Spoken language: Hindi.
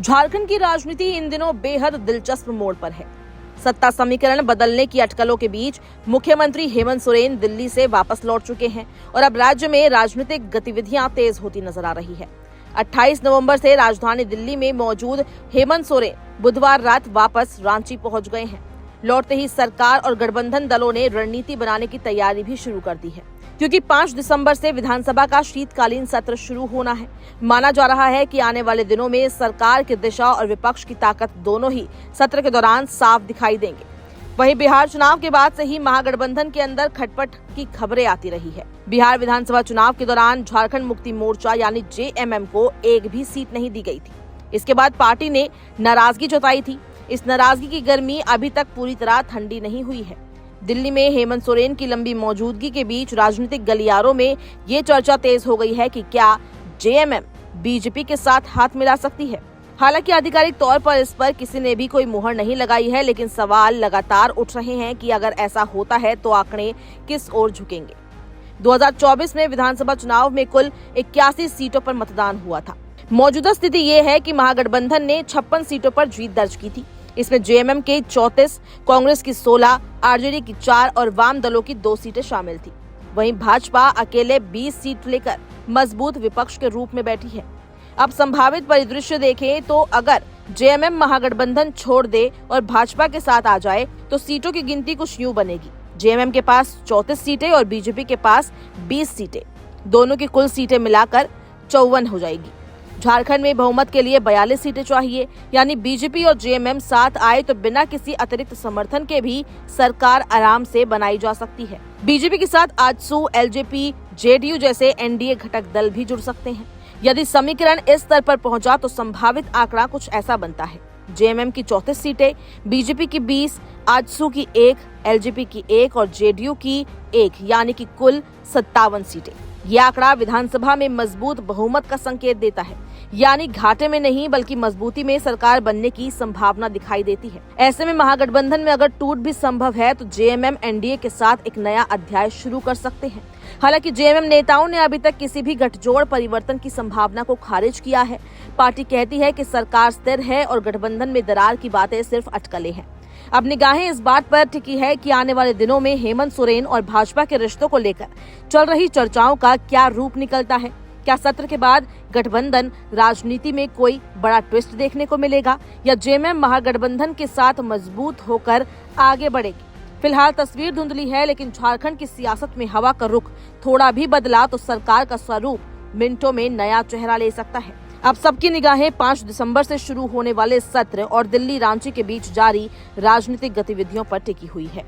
झारखंड की राजनीति इन दिनों बेहद दिलचस्प मोड़ पर है। सत्ता समीकरण बदलने की अटकलों के बीच मुख्यमंत्री हेमंत सोरेन दिल्ली से वापस लौट चुके हैं और अब राज्य में राजनीतिक गतिविधियां तेज होती नजर आ रही है। 28 नवंबर से राजधानी दिल्ली में मौजूद हेमंत सोरेन बुधवार रात वापस रांची पहुंच गए हैं। लौटते ही सरकार और गठबंधन दलों ने रणनीति बनाने की तैयारी भी शुरू कर दी है, क्योंकि 5 दिसंबर से विधानसभा का शीतकालीन सत्र शुरू होना है। माना जा रहा है कि आने वाले दिनों में सरकार की दिशा और विपक्ष की ताकत दोनों ही सत्र के दौरान साफ दिखाई देंगे। वहीं बिहार चुनाव के बाद से ही महागठबंधन के अंदर खटपट की खबरें आती रही है। बिहार विधानसभा चुनाव के दौरान झारखंड मुक्ति मोर्चा यानी जेएमएम को एक भी सीट नहीं दी गई थी। इसके बाद पार्टी ने नाराजगी जताई थी। इस नाराजगी की गर्मी अभी तक पूरी तरह ठंडी नहीं हुई है। दिल्ली में हेमंत सोरेन की लंबी मौजूदगी के बीच राजनीतिक गलियारों में ये चर्चा तेज हो गई है कि क्या जेएमएम बीजेपी के साथ हाथ मिला सकती है। हालांकि आधिकारिक तौर पर इस पर किसी ने भी कोई मुहर नहीं लगाई है, लेकिन सवाल लगातार उठ रहे हैं कि अगर ऐसा होता है तो आंकड़े किस ओर झुकेंगे। 2024 में विधानसभा चुनाव में कुल 81 सीटों पर मतदान हुआ था। मौजूदा स्थिति ये है कि महागठबंधन ने 56 सीटों पर जीत दर्ज की थी। इसमें जेएमएम के 34, कांग्रेस की 16, आरजेडी की 4 और वाम दलों की 2 सीटें शामिल थी। वहीं भाजपा अकेले 20 सीट लेकर मजबूत विपक्ष के रूप में बैठी है। अब संभावित परिदृश्य देखें तो अगर जेएमएम महागठबंधन छोड़ दे और भाजपा के साथ आ जाए तो सीटों की गिनती कुछ यूं बनेगी। जेएमएम के पास 34 सीटें और बीजेपी के पास 20 सीटें, दोनों की कुल सीटें मिलाकर 54 हो जाएगी। झारखंड में बहुमत के लिए 42 सीटें चाहिए, यानी बीजेपी और जेएमएम साथ आए तो बिना किसी अतिरिक्त समर्थन के भी सरकार आराम से बनाई जा सकती है। बीजेपी के साथ आजसू, एलजेपी, जेडीयू जैसे एनडीए घटक दल भी जुड़ सकते हैं। यदि समीकरण इस स्तर पर पहुंचा तो संभावित आंकड़ा कुछ ऐसा बनता है: जेएमएम की 34 सीटें, बीजेपी की 20, आजसू की 1, एलजेपी की 1 और जेडीयू की 1, यानी कि कुल 57 सीटें। यह आंकड़ा विधानसभा में मजबूत बहुमत का संकेत देता है, यानी घाटे में नहीं बल्कि मजबूती में सरकार बनने की संभावना दिखाई देती है। ऐसे में महागठबंधन में अगर टूट भी संभव है तो जेएमएम एनडीए के साथ एक नया अध्याय शुरू कर सकते हैं। हालांकि जेएमएम नेताओं ने अभी तक किसी भी गठजोड़ परिवर्तन की संभावना को खारिज किया है। पार्टी कहती है कि सरकार स्थिर है और गठबंधन में दरार की बातें सिर्फ अटकलें हैं। अब निगाहें इस बात पर टिकी है कि आने वाले दिनों में हेमंत सोरेन और भाजपा के रिश्तों को लेकर चल रही चर्चाओं का क्या रूप निकलता है। क्या सत्र के बाद गठबंधन राजनीति में कोई बड़ा ट्विस्ट देखने को मिलेगा या जेएमएम महागठबंधन के साथ मजबूत होकर आगे बढ़ेगी? फिलहाल तस्वीर धुंधली है, लेकिन झारखंड की सियासत में हवा का रुख थोड़ा भी बदला तो सरकार का स्वरूप मिनटों में नया चेहरा ले सकता है। अब सबकी निगाहें 5 दिसंबर से शुरू होने वाले सत्र और दिल्ली रांची के बीच जारी राजनीतिक गतिविधियों पर टिकी हुई है।